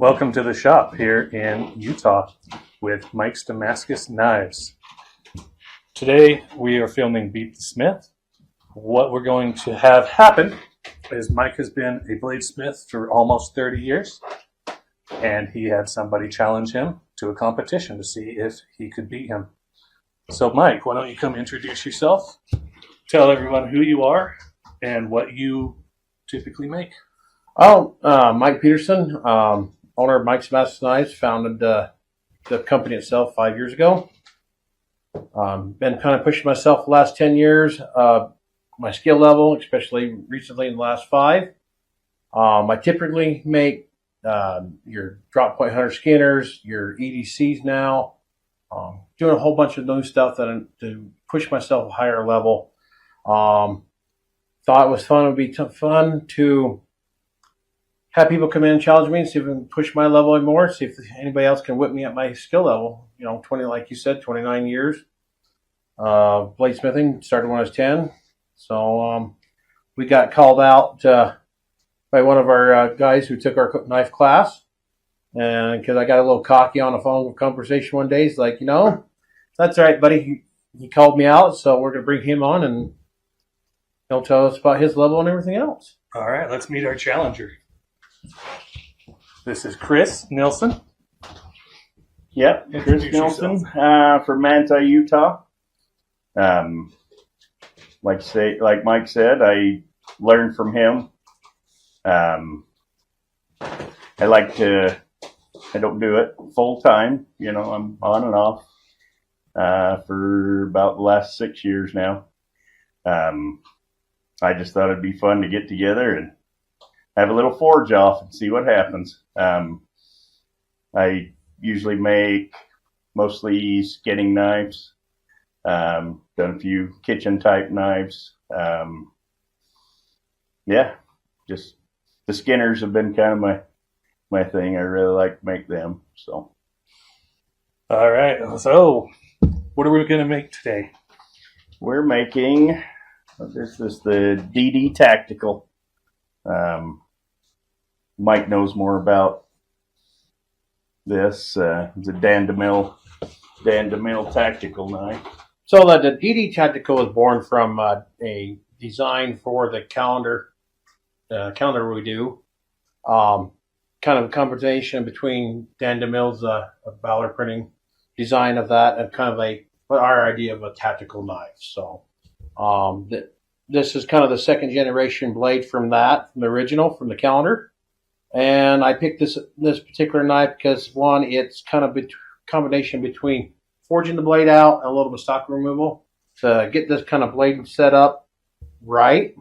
Welcome to the shop here in Utah with Mike's Damascus Knives. Today we are filming Beat the Smith. What we're going to have happen is Mike has been a bladesmith for almost 30 years, and he had somebody challenge him to a competition to see if he could beat him. So Mike, why don't you come introduce yourself, tell everyone who you are and what you typically make. Mike Peterson, owner of Mike's Damascus Knives, founded the company itself 5 years ago. Been kind of pushing myself the last 10 years, my skill level, especially recently in the last 5. I typically make your drop point hunter skinners, your EDCs now, doing a whole bunch of new stuff to push myself a higher level. Thought it was fun. It would be fun to have people come in and challenge me and see if we can push my level any more, see if anybody else can whip me at my skill level. 20, like you said, 29 years. Bladesmithing, started when I was 10. So we got called out by one of our guys who took our knife class. And because I got a little cocky on a phone conversation one day, he's like, that's all right, buddy. He called me out, so we're going to bring him on and he'll tell us about his level and everything else. All right, let's meet our challenger. This is Chris Nielson. Yep, Chris Nielson from Manti, Utah. Like Mike said, I learned from him. I don't do it full time. I'm on and off for about the last 6 years now. I just thought it'd be fun to get together and have a little forge off and see what happens. I usually make mostly skinning knives. Done a few kitchen type knives. Just the skinners have been kind of my thing. I really like to make them. So, all right. So, what are we going to make today? We're making this is the DD Tactical. Mike knows more about this. It's a Dan DeMille tactical knife. So the DD Tactical was born from a design for the calendar we do. Kind of a combination between Dan DeMille's Valor printing design of that and kind of our idea of a tactical knife. So this is kind of the second generation blade from the original, from the calendar. And I picked this particular knife because, one, it's kind of combination between forging the blade out and a little bit of stock removal to get this kind of blade set up right.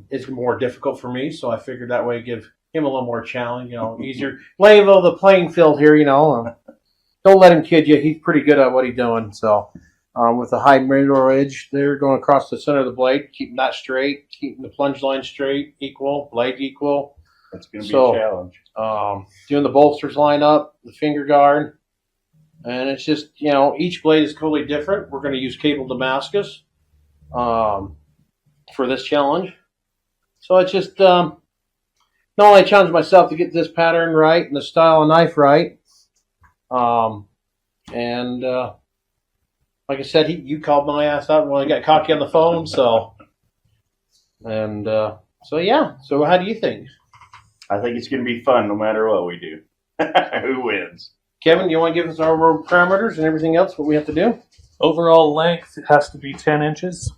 It's more difficult for me, so I figured that way give him a little more challenge, easier. Level the playing field here, don't let him kid you. He's pretty good at what he's doing. So with the high mirror edge there going across the center of the blade, keeping that straight, keeping the plunge line straight, equal, blade equal. That's going to be a challenge. Doing the bolsters line up, the finger guard. And it's just, each blade is totally different. We're going to use cable Damascus for this challenge. So it's just, not only I challenge myself to get this pattern right and the style of knife right. Like I said, you called my ass out when I got cocky on the phone. So how do you think? I think it's going to be fun no matter what we do. Who wins? Kevin, you want to give us our parameters and everything else, what we have to do? Overall length has to be 10 inches.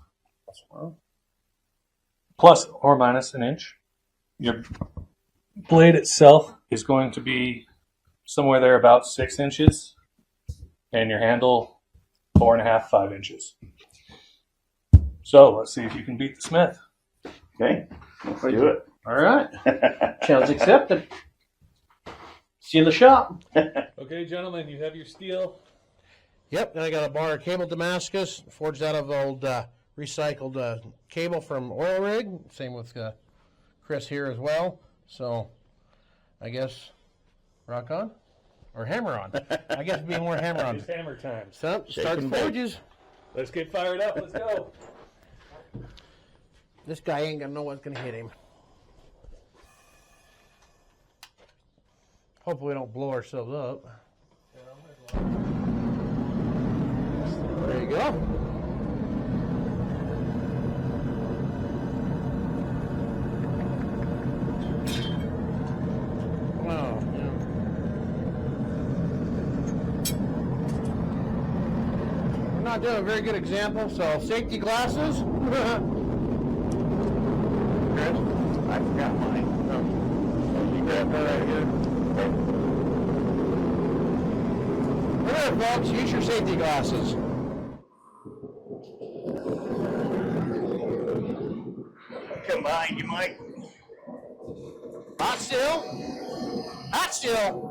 Plus or minus an inch. Your blade itself is going to be somewhere there about 6 inches. And your handle, 4.5, 5 inches. So let's see if you can beat the Smith. Okay, let's do it. All right. Challenge accepted. See you in the shop. Okay, gentlemen, you have your steel. Yep, and I got a bar of cable Damascus, forged out of old recycled cable from Oil Rig. Same with Chris here as well. So I guess rock on or hammer on. I guess it'd be more hammer on. It's hammer time. So, start the forges. Let's get fired up. Let's go. This guy ain't gonna know what's gonna hit him. Hopefully we don't blow ourselves up. There you go. Wow. Yeah. I'm not doing a very good example, so safety glasses. Chris, I forgot mine. You grab that right here. Remember, folks, use your safety glasses. Combined, you might. Hot still. Hot still.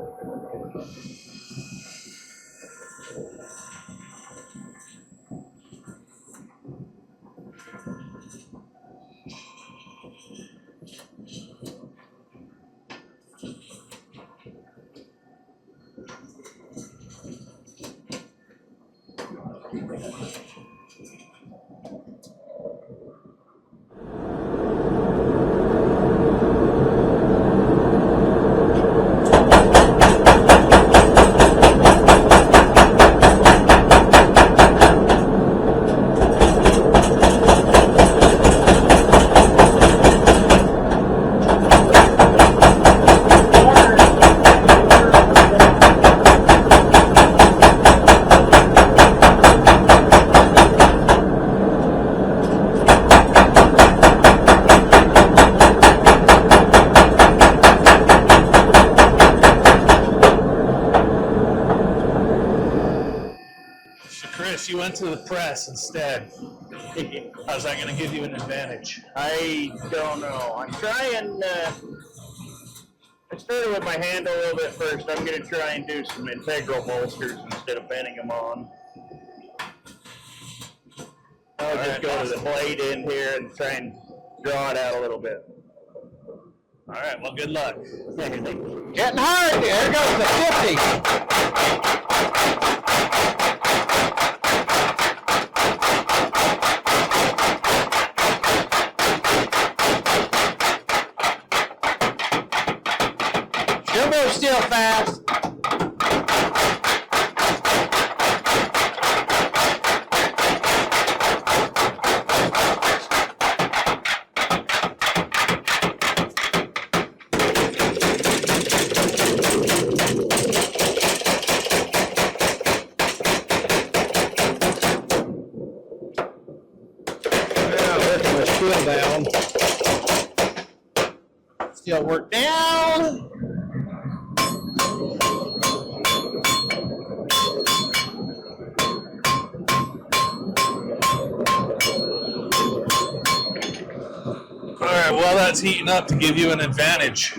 Chris, you went to the press instead. How's that going to give you an advantage? I don't know. I'm trying. I started with my handle a little bit first. I'm going to try and do some integral bolsters instead of bending them on. I'll just go to the blade end here and try and draw it out a little bit. All right, well, good luck. Getting hard. There goes the 50. She'll go still fast. Down. Still work down. All right, well, that's heating up to give you an advantage.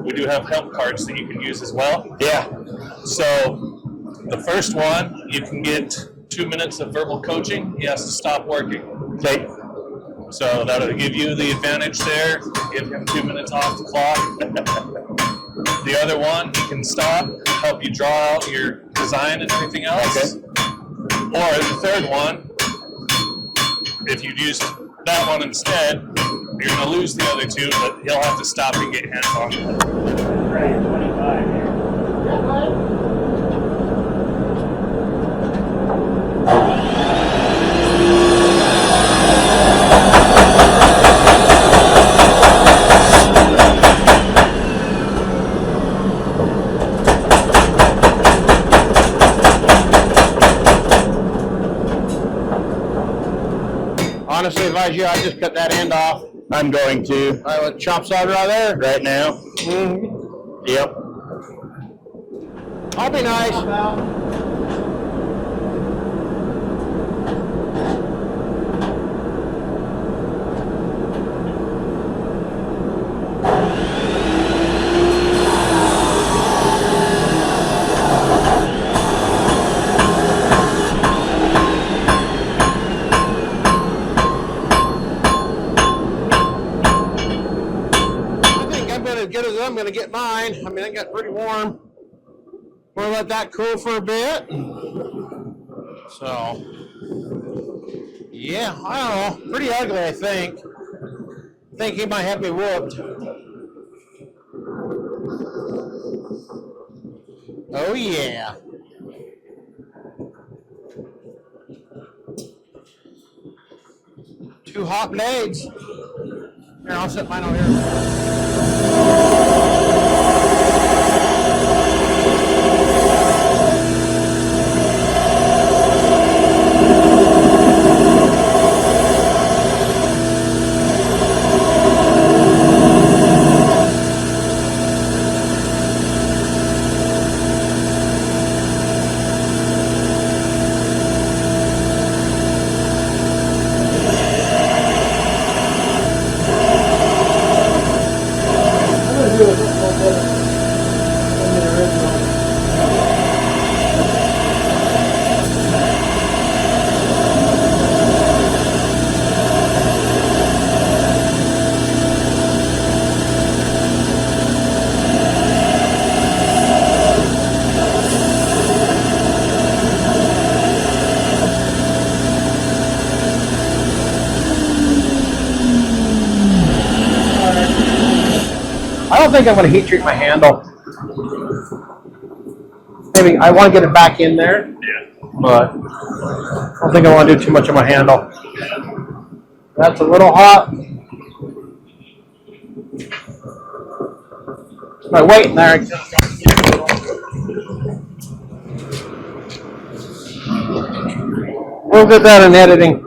We do have help cards that you can use as well. Yeah. So the first one, you can get 2 minutes of verbal coaching. He has to stop working. Okay. So that'll give you the advantage there. Give him 2 minutes off the clock. The other one, he can stop, help you draw out your design and everything else. Okay. Or the third one, if you use that one instead, you're going to lose the other two, but he'll have to stop and get hands on them. Right, 25 here. Honestly, if I was you, I'd just cut that end off. I'm going to. I would chop side right there. Right now? Mm-hmm. Yep. I'll be nice. As good as I'm going to get mine. I mean, it got pretty warm. We'll let that cool for a bit. So, yeah, I don't know. Pretty ugly, I think. I think he might have me whooped. Oh, yeah. Two hot blades. Here, I'll set mine over here. I don't think I'm going to heat treat my handle. Maybe I want to get it back in there, but I don't think I want to do too much on my handle. That's a little hot. My weight in there. We'll get that in editing.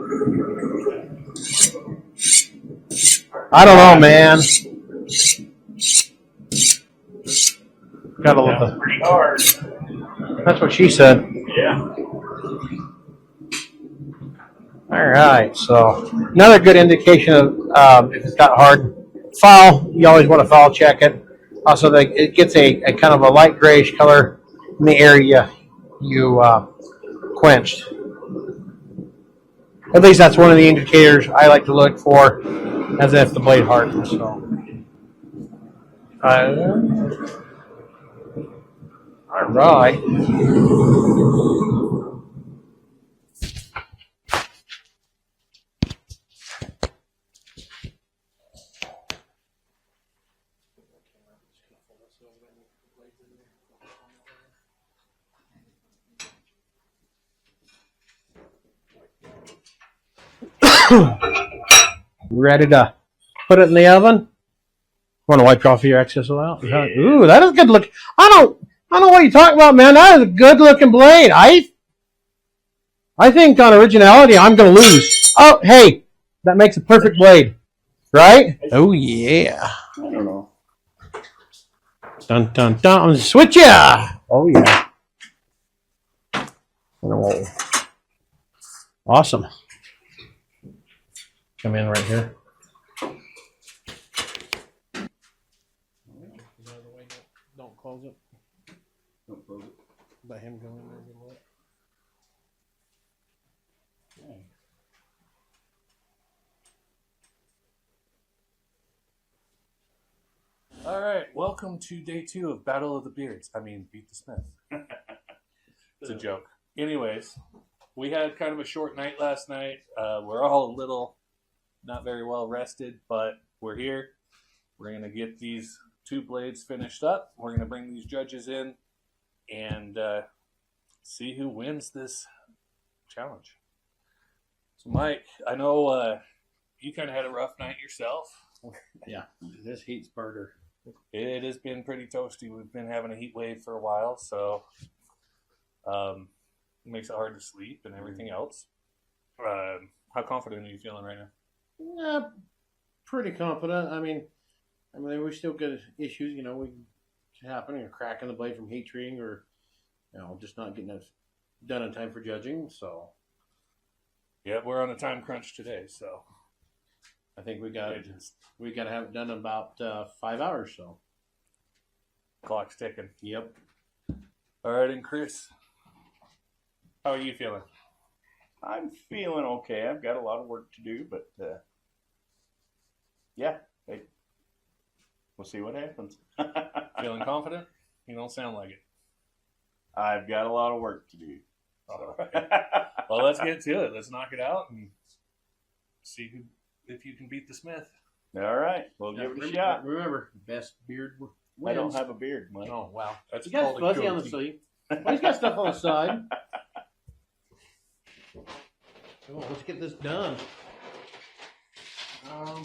I don't know, man. Gotta look. Pretty hard. That's what she said. Yeah. All right, so another good indication of if it's got hard foul, you always want to foul check it. Also, it gets a kind of a light grayish color in the area you quenched. At least that's one of the indicators I like to look for, as if the blade hardens. So, all right. Ready to put it in the oven? Want to wipe off your excess oil? Yeah. Ooh, that is good look. I don't know what you're talking about, man. That is a good looking blade. I think on originality, I'm going to lose. Oh, hey, that makes a perfect blade, right? Oh yeah. I don't know. Dun dun dun. I'm gonna switch ya. Oh yeah. Oh. Awesome. Come in right here. Don't close it. Don't close it. Let him go in there and get lit. All right, welcome to day 2 of Battle of the Beards. I mean, Beat the Smith. It's a joke. Anyways, we had kind of a short night last night. We're all a little not very well rested, but we're here. We're going to get these 2 blades finished up. We're going to bring these judges in and see who wins this challenge. So, Mike, I know you kind of had a rough night yourself. Yeah, this heat's murder. It has been pretty toasty. We've been having a heat wave for a while, so it makes it hard to sleep and everything else. How confident are you feeling right now? Yeah, pretty confident. I mean, we still get issues. You know, we can happen. You know, cracking the blade from heat treating, or just not getting it done in time for judging. So, yeah, we're on a time crunch today, so I think we got to have it done in about 5 hours. So, clock's ticking. Yep. All right, and Chris, how are you feeling? I'm feeling okay. I've got a lot of work to do, but yeah, we'll see what happens. Feeling confident? You don't sound like it. I've got a lot of work to do. All right. Well, let's get to it. Let's knock it out and see if you can beat the Smith. All right, we'll give it a shot. Remember, best beard I don't wins. have a beard, Mike. Oh, wow. That's He got called a fuzzy on the goatee. sleeve. Well, he's got stuff on the side. Oh, let's get this done. Oh,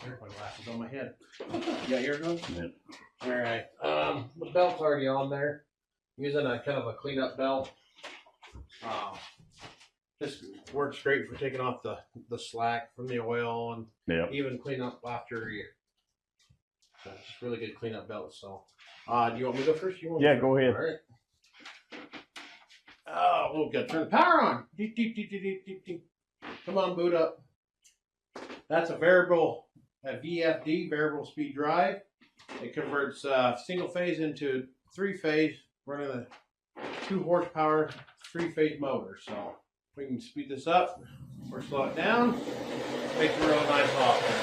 there's my glasses on my head. Yeah, here it goes. Yeah. All right. The belt's already on there. Using a kind of a cleanup belt. This works great for taking off the slack from the oil and Yeah. even clean up after you. It's really good cleanup belt. So, do you want me to go first? You want Yeah, me to go ahead. All right. Oh, we'll get turn the power on. Deep, deep, deep, deep, deep, deep, deep. Come on, boot up. That's a variable, a VFD, variable speed drive. It converts single phase into 3-phase, running a 2 horsepower, 3-phase motor. So we can speed this up or slow it down. Makes a real nice offset.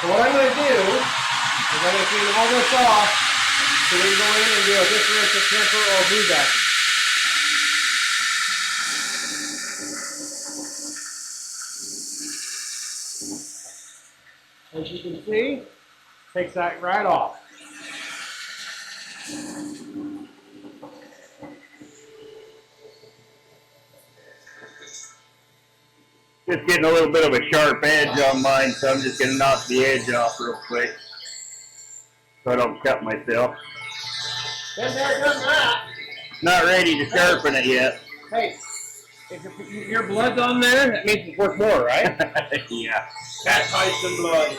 So what I'm going to do is I'm going to clean all this off so we can go in and do a differential temper or blue backing. As you can see, takes that right off. Just getting a little bit of a sharp edge on mine, so I'm just going to knock the edge off real quick so I don't cut myself. Been there, done that. Not ready to sharpen it yet. Hey, if your blood's on there, that means it's worth more, right? Yeah. Baptized in blood.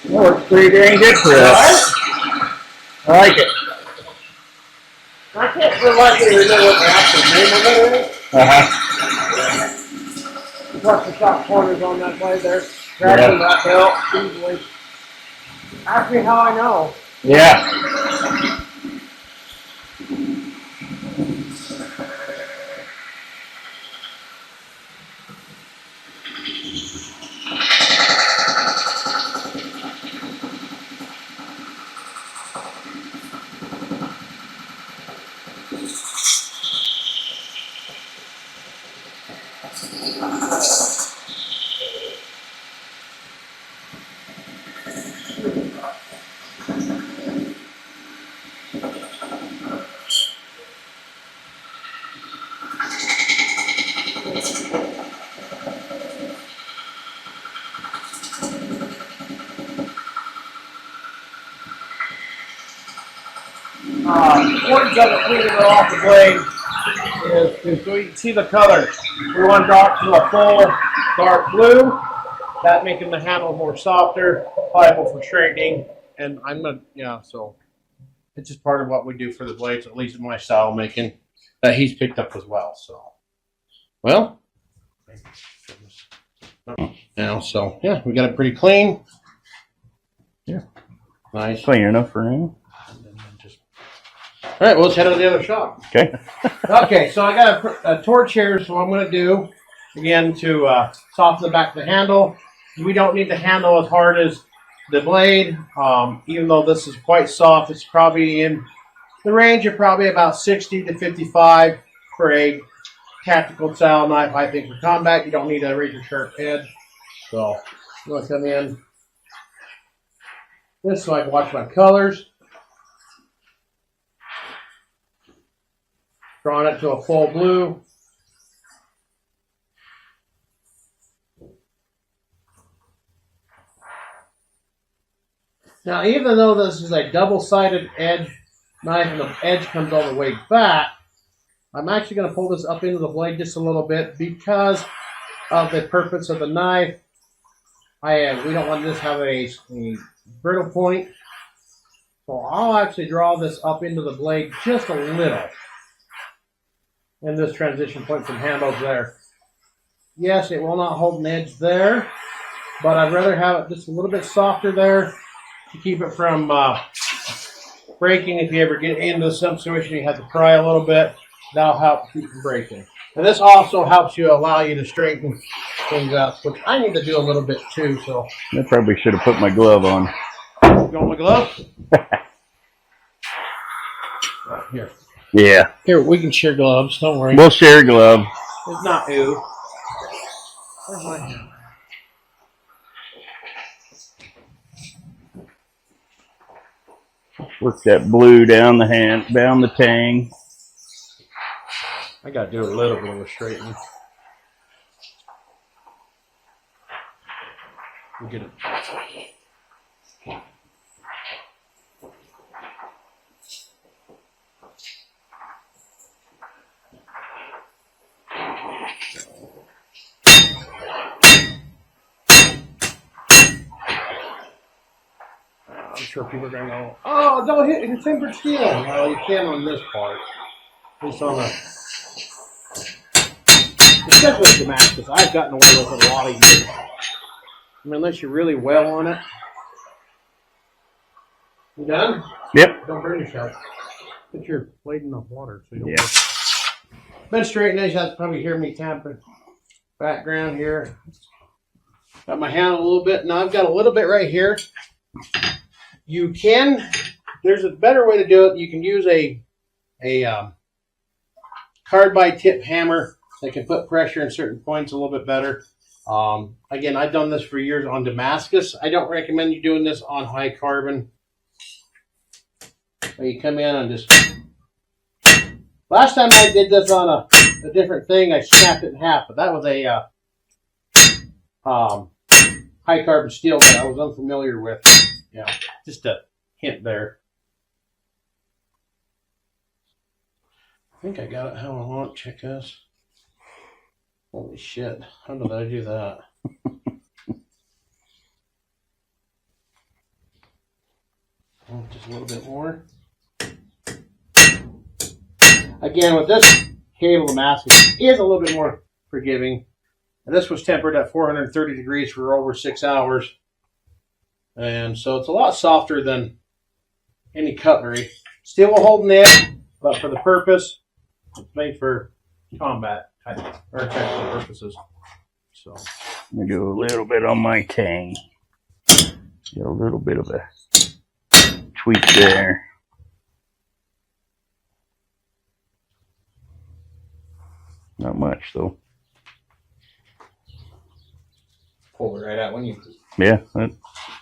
That works pretty dang good for us. I like it. I can't for likely remember what the actual name of it is. Plus the top corners on that blade there. Grabbing that belt easily. Ask me how I know. Yeah. Importance of it cleaning it off the blade is so you can see the color. We want to drop to a full dark blue. That making the handle more softer, pliable for straightening. And I'm gonna, so it's just part of what we do for the blades, at least in my style making, that he's picked up as well. So, well, so yeah, we got it pretty clean. Yeah. Nice. Clean enough for now. All right, well, let's head to the other shop. Okay. Okay, so I got a torch here, so what I'm going to do, again, to soften the back of the handle. We don't need the handle as hard as the blade, even though this is quite soft. It's probably in the range of probably about 60 to 55 for a tactical style knife. I think for combat, you don't need a razor sharp edge. So I'm going to come in this so I can watch my colors. Drawing it to a full blue. Now, even though this is a double-sided edge knife and the edge comes all the way back, I'm actually going to pull this up into the blade just a little bit because of the purpose of the knife. We don't want this to have a brittle point. So I'll actually draw this up into the blade just a little. And this transition point from handle there. Yes, it will not hold an edge there, but I'd rather have it just a little bit softer there to keep it from breaking. If you ever get into some situation, you have to pry a little bit. That'll help keep from breaking. And this also helps you allow you to straighten things out, which I need to do a little bit too. So I probably should have put my glove on. you want my glove? Here. Yeah. Here, we can share gloves. Don't worry. We'll share a glove. It's not you. Where's my hand? Work that blue down the hand, down the tang. I got to do a little bit of a straightening. We'll get it. I'm sure people are going to go, oh, don't hit the tempered steel. Well, you can on this part. At least on the, especially with Damascus. I've gotten away with it a lot of years. I mean, unless you're really well on it. You done? Yep. Don't burn yourself. Put your blade in the water so you don't. Yeah. Been straight edge. That's probably hear me tapping. Background here. Got my hand a little bit. Now I've got a little bit right here. You can. There's a better way to do it. You can use a carbide tip hammer that can put pressure in certain points a little bit better. Again, I've done this for years on Damascus. I don't recommend you doing this on high carbon. So you come in and just. Last time I did this on a different thing, I snapped it in half, but that was a high carbon steel that I was unfamiliar with. Yeah, just a hint there. I think I got it how I want. Check this. Holy shit. How did I do that? Oh, just a little bit more. Again, with this cable Damascus, it is a little bit more forgiving. And this was tempered at 430 degrees for over 6 hours. And so it's a lot softer than any cutlery. Still will hold an edge, but for the purpose, it's made for combat type or technical purposes. So I'm gonna do a little bit on my tang. Get a little bit of a tweak there. Not much though. pull it right out when you Yeah, that's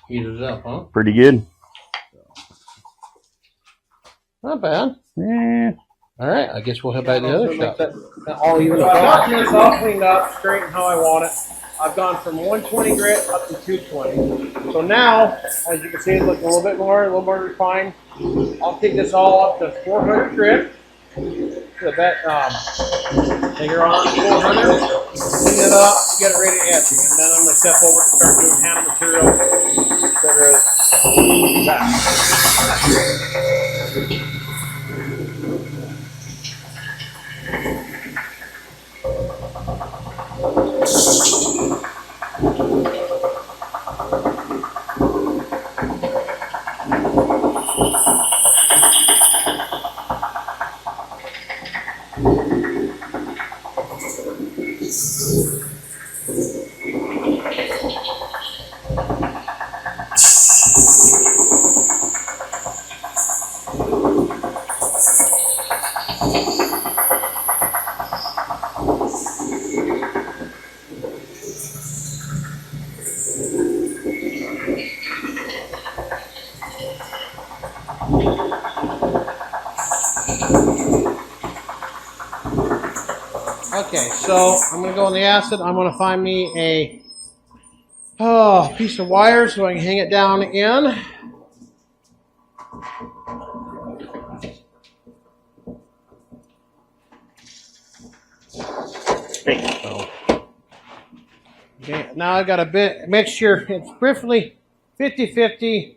heat it up, huh? pretty good. Not bad. Yeah. All right, I guess we'll head back to the other shop. All even. I've got this all cleaned up, straight and how I want it. I've gone from 120 grit up to 220. So now, as you can see, it's looking a little more refined. I'll take this all up to 400 grit. So that figure on 400. Clean it up, get it ready to etch. And then I'm going to step over and start doing hand material. That. Okay, so I'm going to go on the acid. I'm going to find me a piece of wire so I can hang it down in. Okay, now I got a bit mixture. It's briefly 50-50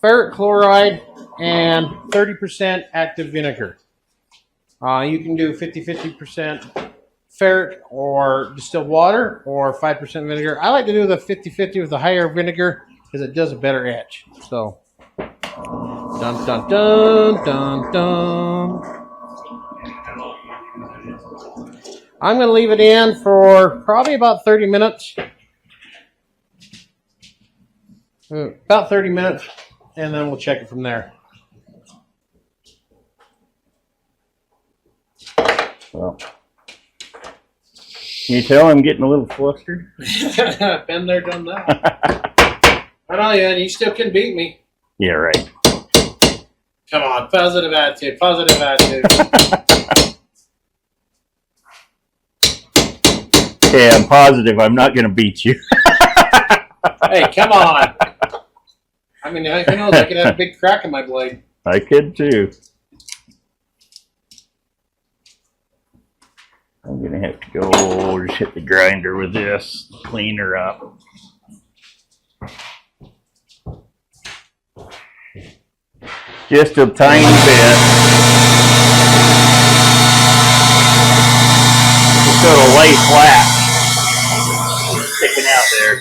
ferric chloride and 30% active vinegar. You can do 50-50% ferric or distilled water or 5% vinegar. I like to do the 50-50 with the higher vinegar because it does a better etch. So, dun dun dun dun dun. I'm going to leave it in for probably about 30 minutes. About 30 minutes, and then we'll check it from there. Well, can you tell I'm getting a little flustered? Been there, done that. I know, yeah, you still can beat me. Yeah, right. Come on, positive attitude, positive attitude. Okay, I'm positive I'm not going to beat you. Hey, come on. I mean, who knows? I could have a big crack in my blade. I could too. I'm going to have to go just hit the grinder with this, clean her up. Just a tiny bit. Just so it'll lay flat. Sticking out there.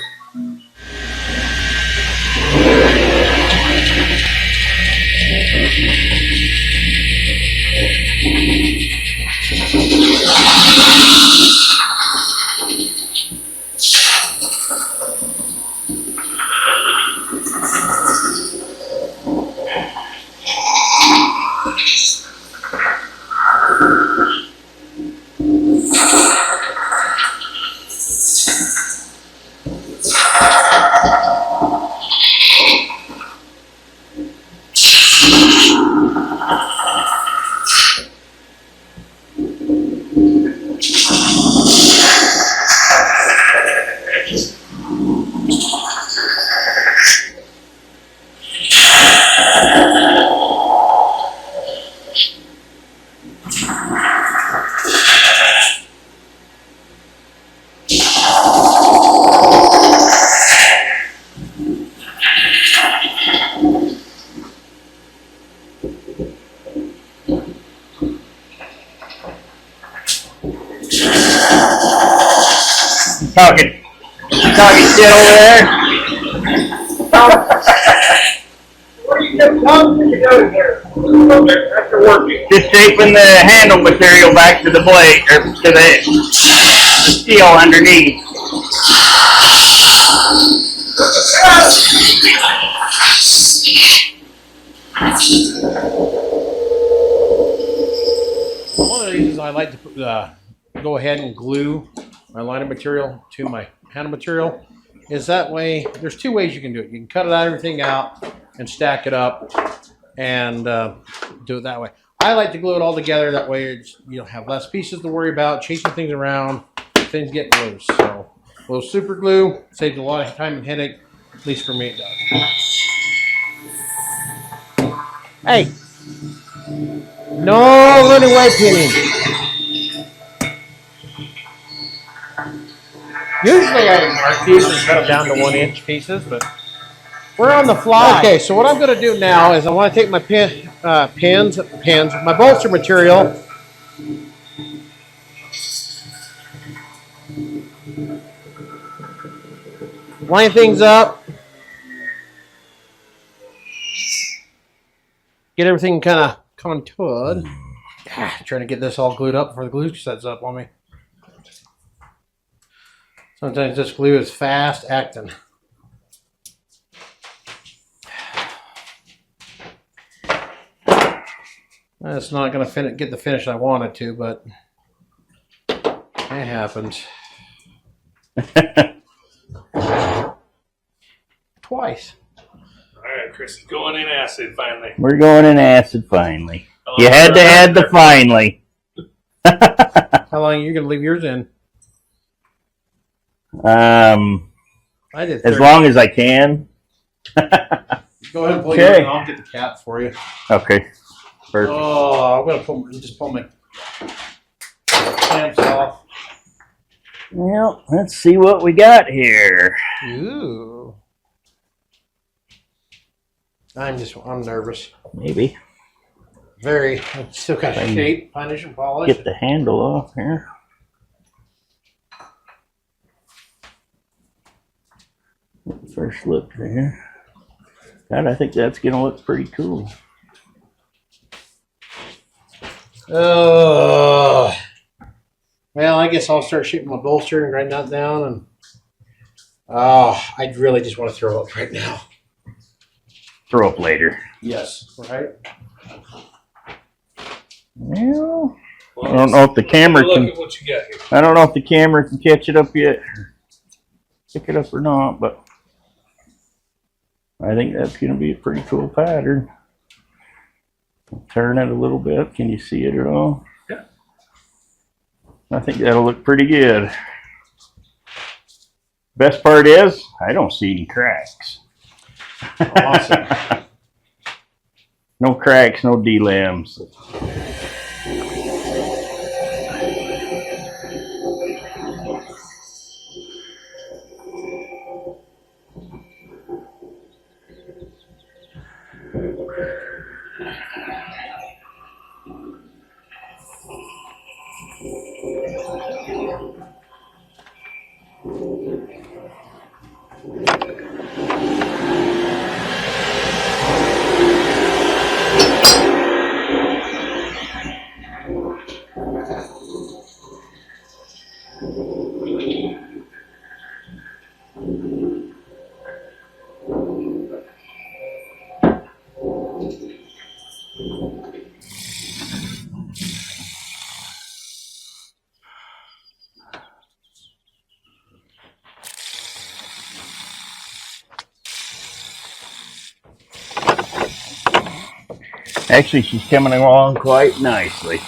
Talking shit over there. What are you doing here? After working. Just shaping the handle material back to the blade, or to the steel underneath. One of the reasons I like to put, go ahead and glue my liner material to my handle material is that way, there's two ways you can do it. You can cut it out, everything out and stack it up and do it that way. I like to glue it all together. That way you'll have less pieces to worry about, chasing things around, things get loose. So a little super glue saves a lot of time and headache, at least for me it does. Hey, no running away pinning. Usually I mark these and cut them down to 1-inch pieces, but we're on the fly. Okay, so what I'm going to do now is I want to take my pins, my bolster material, line things up, get everything kind of contoured. Trying to get this all glued up before the glue sets up on me. Sometimes this glue is fast acting. It's not going to get the finish I wanted to, but it happens. Twice. All right, Chris is going in acid finally. We're going in acid finally. You had to add the finally. How long are you going to leave yours in? I did 30. As long as I can. Go ahead and pull yours and I'll get the cap for you. Okay. Perfect. Oh, I'm gonna just pull my clamps off. Well, let's see what we got here. Ooh. I'm nervous. Maybe Very. It's still got shape, punish and polish. get the handle off here. First look there. God, I think that's gonna look pretty cool. Well, I guess I'll start shooting my bolster and grind that down. And I really just want to throw up right now. Throw up later. Yes. Right. Well, I don't know if the camera Look can. at what you got here. I don't know if the camera can catch it up yet, pick it up or not, but I think that's going to be a pretty cool pattern. Turn it a little bit. Can you see it at all? Yeah. I think that'll look pretty good. Best part is, I don't see any cracks. Awesome. No cracks, no D-lams. Actually, she's coming along quite nicely.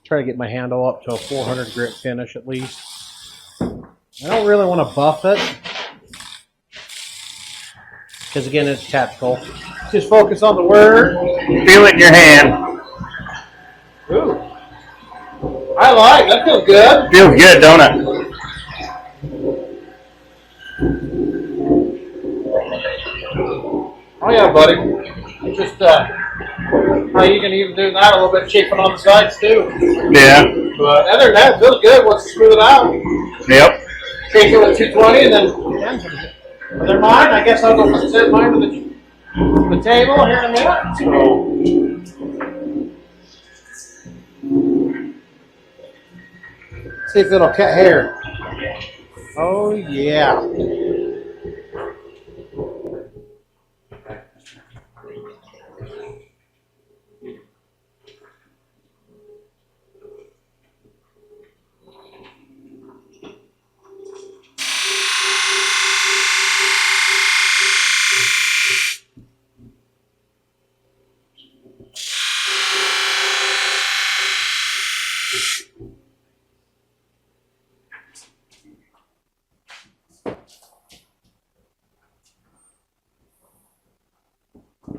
Try to get my handle up to a 400 grit finish at least. I don't really want to buff it because again, it's tactical. Just focus on the word. Feel it in your hand. Ooh. I like. That feels good. Feels good, don't it? Oh yeah, buddy. Just you can even do that a little bit, shaping on the sides too. Yeah. But other than that, it feels good once you smooth it out. Yep. Shape it with 220 and then but they're mine. I guess I'll go set mine to the table here in a minute. So. See if it'll cut hair. Oh yeah.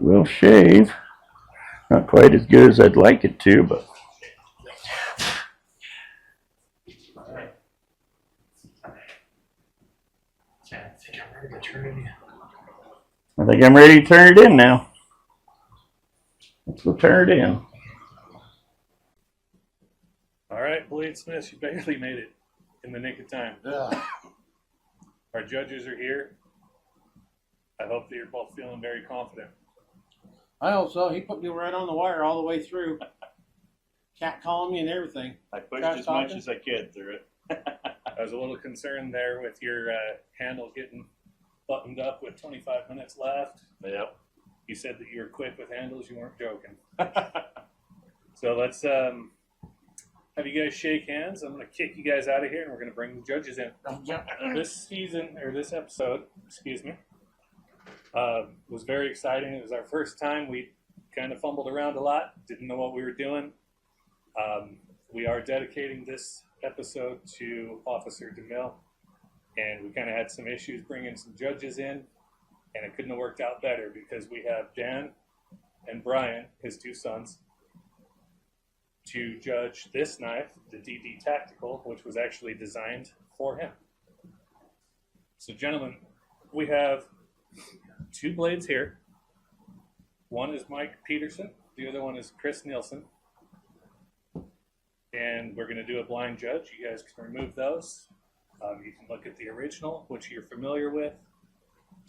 Will shave. Not quite as good as I'd like it to, but I think I'm ready to turn it in now. Let's go turn it in. All right, Bladesmiths, you barely made it in the nick of time. Our judges are here. I hope that you're both feeling very confident. I hope so. He put me right on the wire all the way through. Cat calling me and everything. I pushed Trash as much talking? as I could through it. I was a little concerned there with your handle getting buttoned up with 25 minutes left. Yep. You said that you were quick with handles. You weren't joking. So let's have you guys shake hands. I'm going to kick you guys out of here, and we're going to bring the judges in. This season, or this episode, excuse me, was very exciting. It was our first time. We kind of fumbled around a lot, didn't know what we were doing. We are dedicating this episode to Officer DeMille, and we kind of had some issues bringing some judges in, and it couldn't have worked out better because we have Dan and Brian, his two sons, to judge this knife, the DD Tactical, which was actually designed for him. So, gentlemen, we have two blades here. One is Mike Peterson, the other one is Chris Nielson. And we're going to do a blind judge. You guys can remove those. You can look at the original, which you're familiar with.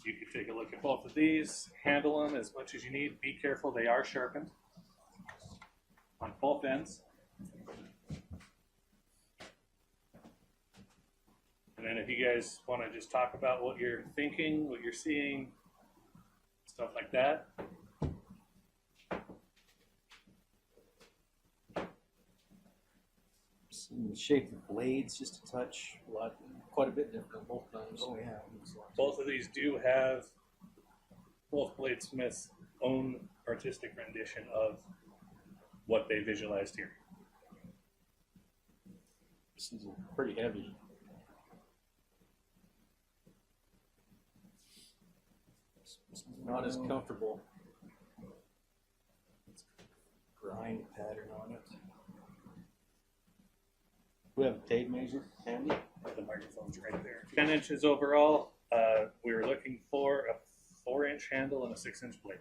You can take a look at both of these, handle them as much as you need. Be careful, they are sharpened on both ends. And then if you guys want to just talk about what you're thinking, what you're seeing, stuff like that. The shape of the blades just a touch, quite a bit different both times. Oh yeah. Both of these do have both bladesmiths' own artistic rendition of what they visualized here. This is pretty heavy. It's not as comfortable. It's a grind pattern on it. We have a tape measure handy. The microphone's right there. 10 inches overall. We were looking for a 4-inch handle and a 6-inch blade.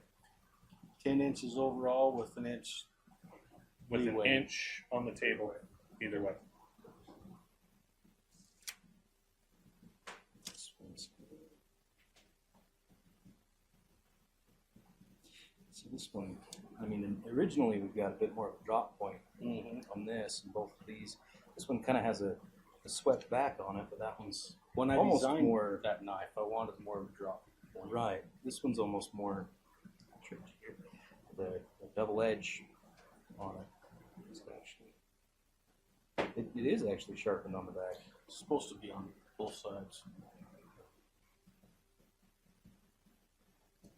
10 inches overall with an inch With leeway. an inch on the table, either way. So this one, I mean, originally we've got a bit more of a drop point on this and both of these. This one kind of has a swept back on it, but that one's When I almost designed more that knife, I wanted more of a drop. right. This one's almost more the double edge on it. It is actually sharpened on the back. It's supposed to be on both sides.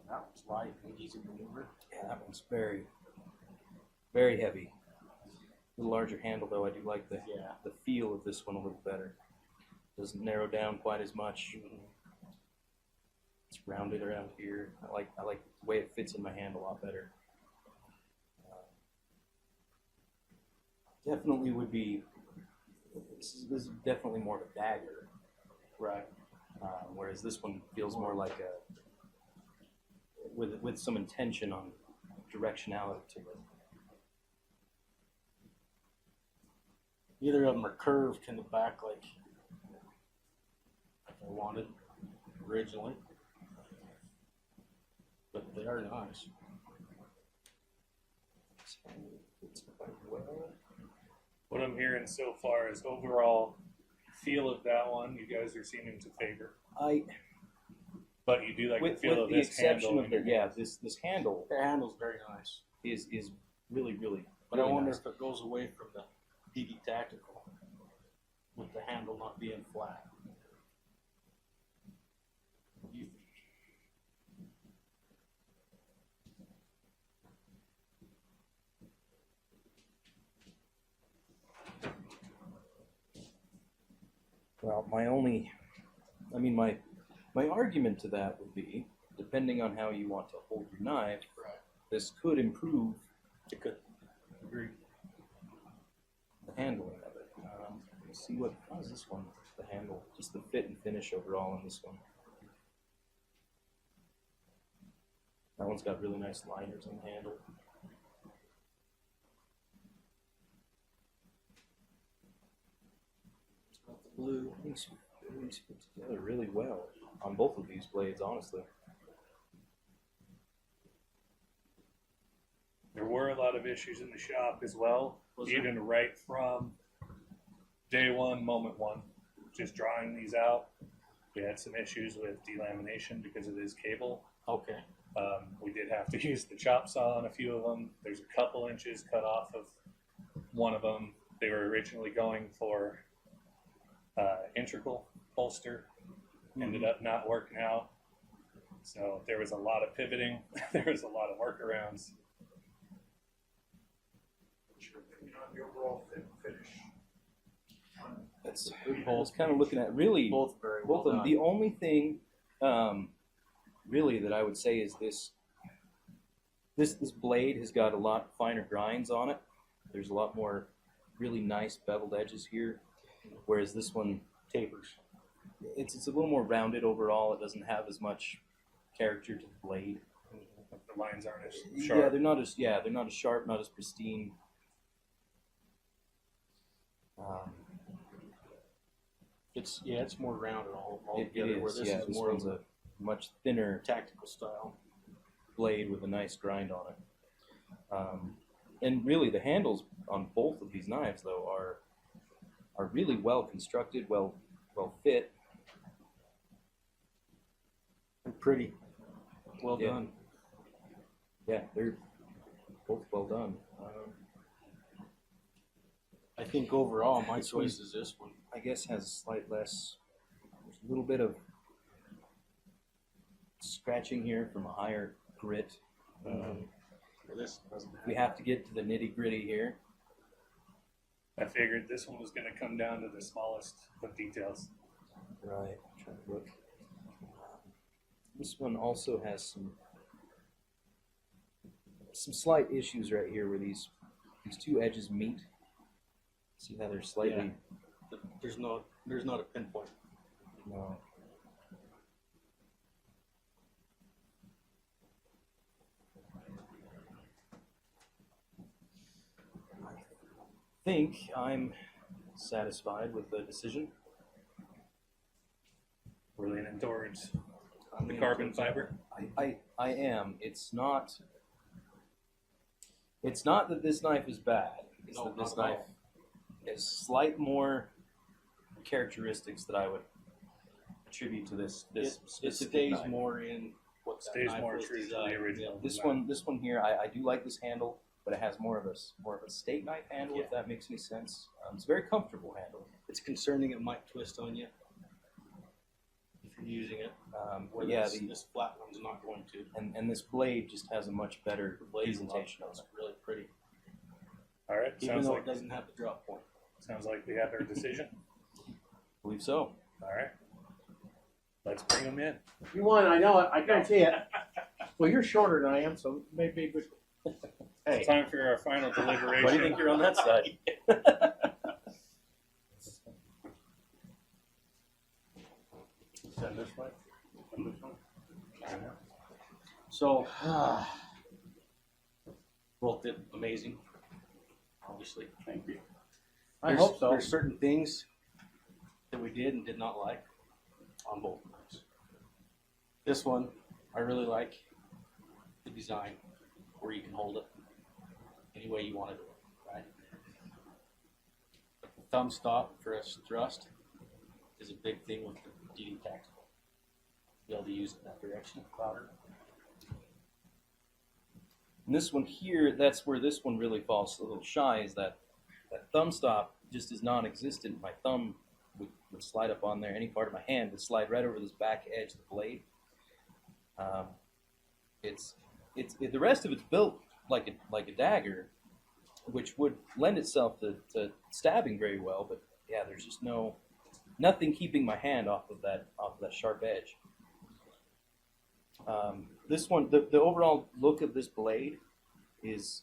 That one's light and easy to maneuver. Yeah, that one's very, very heavy. A little larger handle though. I do like the feel of this one a little better. Doesn't narrow down quite as much. It's rounded around here. I like the way it fits in my hand a lot better. Definitely would be. This is definitely more of a dagger, Right. whereas this one feels more like a with some intention on directionality to it. Neither of them are curved in the back like I wanted originally. But they are nice. It's quite well. What I'm hearing so far is overall feel of that one, you guys are seeming to favor. But you do like the With feel of the this exception handle. of this handle The handle's very nice. is really. But I really wonder nice. if it goes away from the DD Tactical with the handle not being flat. What do you think? Well, my argument to that would be, depending on how you want to hold your knife, Right. this could improve It could. the handling of it. Let's see how is this one? The handle, just the fit and finish overall on this one. That one's got really nice liners on the handle. It's got the blue. Things fit together really well on both of these blades, honestly. There were a lot of issues in the shop as well, even right from day one, moment one. Just drawing these out, we had some issues with delamination because it is cable. Okay. We did have to use the chop saw on a few of them. There's a couple inches cut off of one of them. They were originally going for integral holster, ended up not working out. So there was a lot of pivoting. There was a lot of workarounds. What's your opinion on the overall fit and finish on That's I was kind of looking at really Both very both well of them. done. The only thing really that I would say is this blade has got a lot finer grinds on it. There's a lot more really nice beveled edges here, whereas this one Tapers. it's a little more rounded overall. It doesn't have as much character to the blade. The lines aren't as Yeah, sharp. they're not as sharp, not as pristine. It's more rounded all It together. Where is, this yeah. is This more one's of a much thinner tactical style. blade with a nice grind on it. And really, the handles on both of these knives, though, are really well constructed, well fit. And pretty. Well Yeah. done. Yeah, they're both well done. I think overall my choice is this one. I guess has a slight less. There's a little bit of scratching here from a higher grit. This doesn't have. We have to get to the nitty gritty here. I figured this one was going to come down to the smallest of details. Right. I'm trying to look. This one also has some slight issues right here where these two edges meet. See how they're slightly. There's not a pinpoint. No. I think I'm satisfied with the decision. We're leaning towards the carbon fiber. I am. It's not that this knife is bad. It's No, that this not at knife has slight more characteristics that I would attribute to this It specific stays knife. more in what that Stays knife more was true to the designed. original. This one here, I do like this handle, but it has more of a steak knife handle, if that makes any sense. It's a very comfortable handle. It's concerning it might twist on you if you're using it. Where Yeah, this flat one's not going to. and this blade just has a much better The blade's presentation on it's it. really pretty, All right. even though it doesn't have the drop point. Sounds like we have our decision. I believe so. All right. Let's bring them in. You won. I know it. I can't see it. Well, you're shorter than I am, so maybe. Hey, It's time for our final deliberation. Why do you think you're on that side? Send this way. Send this way. so both did amazing. Obviously, Thank you. I hope so. There's certain things. That we did and did not like on both knives. This one, I really like the design where you can hold it any way you want to do it, right? The thumb stop for a thrust is a big thing with the DD Tactical. Be able to use it in that direction, louder. And this one here, that's where this one really falls a little shy, is that thumb stop just is non-existent. My thumb would slide up on there. Any part of my hand would slide right over this back edge of the blade. The rest of it's built like a dagger, which would lend itself to stabbing very well. But yeah, there's just nothing keeping my hand off of that sharp edge. This one, the overall look of this blade is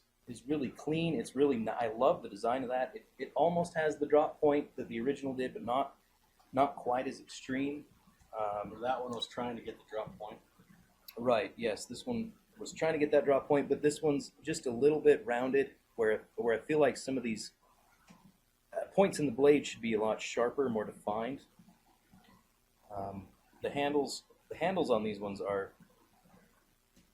really clean. It's really I love the design of that. It almost has the drop point that the original did, but not quite as extreme. That one was trying to get the drop point. Right. Yes, this one was trying to get that drop point, but this one's just a little bit rounded, where I feel like some of these points in the blade should be a lot sharper, more defined. The handles on these ones are.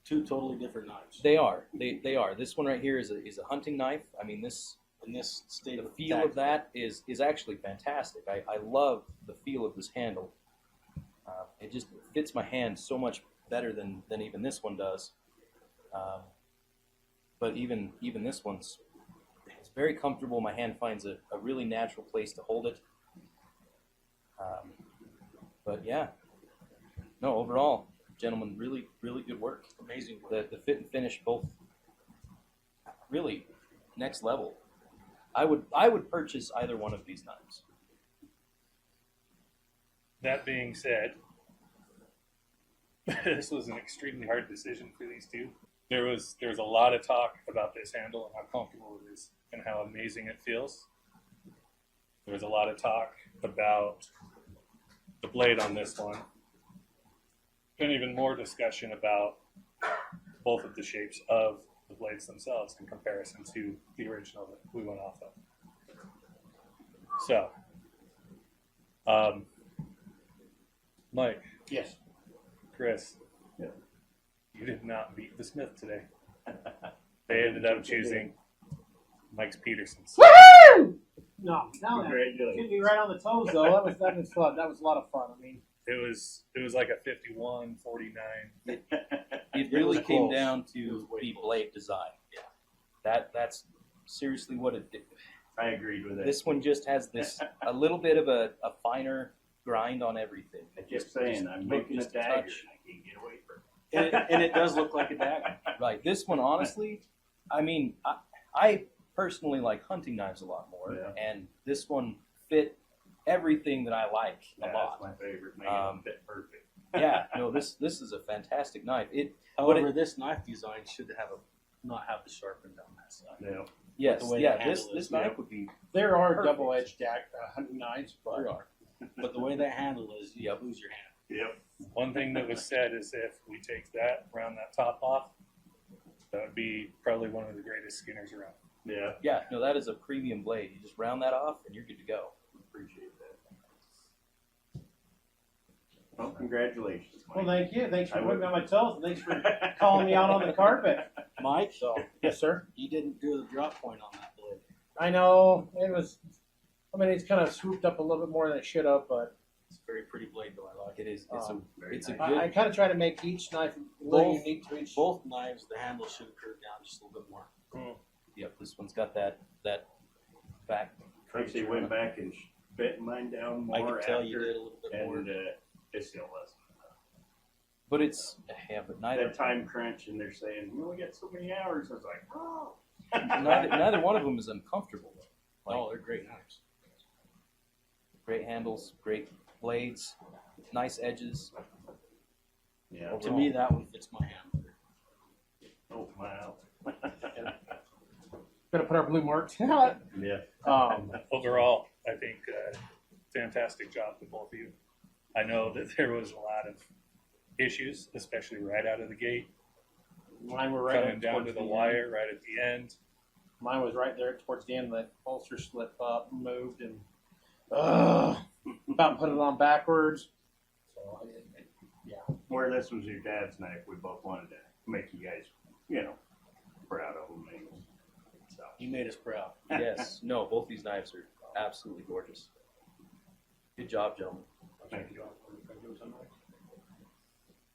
Two totally different knives. They are. They are. This one right here is a hunting knife. I mean, In this state the of feel tactical. of that is actually fantastic. I love the feel of this handle. It just fits my hand so much better than even this one does. But even this one's it's very comfortable. My hand finds a really natural place to hold it. But yeah, no, overall, gentlemen, really, really good work. Amazing work. The fit and finish both really next level. I would purchase either one of these knives. that being said, this was an extremely hard decision for these two. There was a lot of talk about this handle and how comfortable it is and how amazing it feels. There was a lot of talk about the blade on this one, and even more discussion about both of the shapes of the blades themselves in comparison to the original that we went off of. So, Mike, Yes. Chris, you did not beat the Smith today. They ended up choosing Mike's Peterson's. No, Congratulations. hit me right on the toes though. That was fun. That was a lot of fun. I mean, It was like a 51-49. It really was came close. down It to was way the close. blade design. That's seriously what it did. I agreed with it. This one just has this a little bit of a finer grind on everything. I kept saying, I'm making a just a dagger, touch. and I can't get away from it. and it does look like a dagger. Right. This one, honestly, I mean, I personally like hunting knives a lot more, Yeah. and this one fit everything that I like a Yeah, lot. that's my favorite. Made it fit perfect. Yeah. No, this is a fantastic knife. However, this knife design should not have the sharpened on that side. Yeah. Yes. the way Yeah. the handle This is, knife would be. There are Perfect. double-edged hunting knives, but There are. But the way that handle is, you Yep. lose your hand. Yep. One thing that was said is if we take that, round that top off, that would be probably one of the greatest skinners around. Yeah. Yeah. No, that is a premium blade. You just round that off, and you're good to go. Appreciate that. Well, congratulations, Mike. well, thank you. Thanks for I putting me would- on my toes. And thanks for calling me out on the carpet. Mike, So, yes, sir. you didn't do the drop point on that blade. I know it was. I mean, it's kind of swooped up a little bit more than it should have, but It's a very pretty blade, though. I like it. It is. Very It's a nice. good. I kind of try to make each knife a little Both- unique to each. Both knives, the handle should have curved down just a little bit more. Yep. This one's got that back. Actually went back and bent mine down more I could tell you after, did a little bit more. and it still wasn't. But it's but neither That time crunch, and they're saying, "Well, we got so many hours." I was like, "Oh." neither one of them is uncomfortable. Like, Oh, they're great knives. great handles, great blades, nice edges. Yeah. To me, that one fits my hand better. Oh wow. Gonna put our blue marks. um, Yeah. Overall, I think fantastic job to both of you. I know that there was a lot of issues, especially right out of the gate, mine were right coming up down towards to the end. wire right at the end. Mine was right there towards the end. That bolster slipped up, moved, and about put it on backwards. So yeah. Where this was your dad's knife, we both wanted to make you guys, proud of him. So. You made us proud. Yes. No, both these knives are absolutely gorgeous. Good job, gentlemen. Thank you.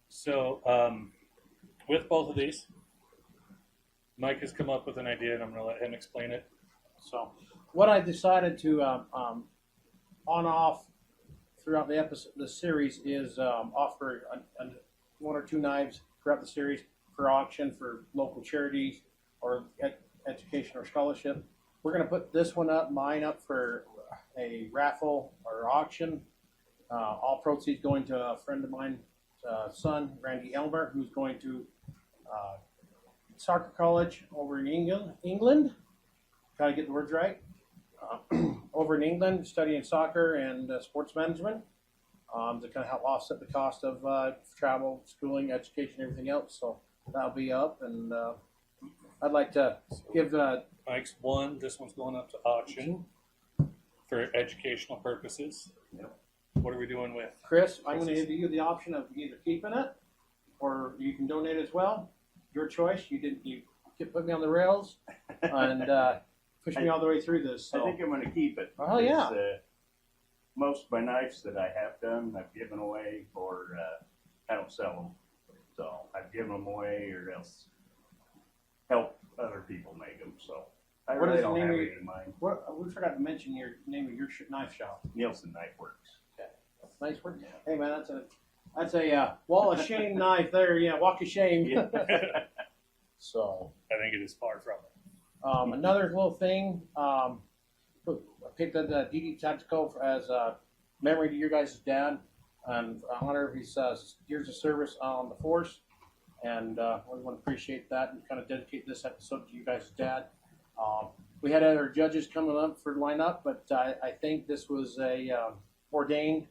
So, with both of these, Mike has come up with an idea, and I'm going to let him explain it. So what I decided to on off throughout the series is offer one or two knives throughout the series for auction for local charities or education or scholarship. We're going to put this one up, mine up for a raffle or auction. All proceeds going to a friend of mine, son, Randy Elmer, who's going to soccer college over in England. Try to get the words right. Over in England, studying soccer and sports management. To kind of help offset the cost of travel, schooling, education, everything else. So that'll be up, and I'd like to give Mike's one. This one's going up to auction for educational purposes. Yep. What are we doing with? Chris. I'm going to give you the option of either keeping it or you can donate as well. Your choice. You put me on the rails and push me all the way through this. So. I think I'm going to keep it. Oh, yeah. Most of my knives that I have done, I've given away, or I don't sell them. So I've given them away, or else help other people make them. So I What really is the don't name have of any your- in mind. We forgot to mention your name of your knife shop. Nielson Knifeworks. Nice work. Hey man, that's a wall of shame knife there. Yeah, walk of shame. I So think it is far from it. another little thing. I picked up the DD Tactical as a memory to your guys' dad. and honor of his years of service on the force. And we want to appreciate that and kind of dedicate this episode to you guys' dad. We had other judges coming up for lineup, but I think this was ordained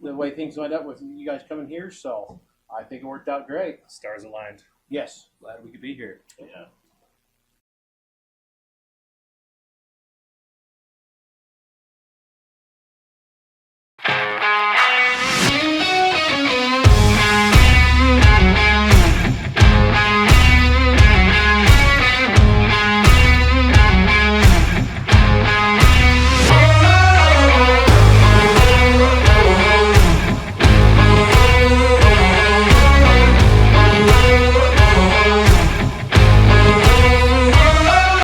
the way things lined up with you guys coming here. So I think it worked out great. Stars aligned. Yes. Glad we could be here. Yeah.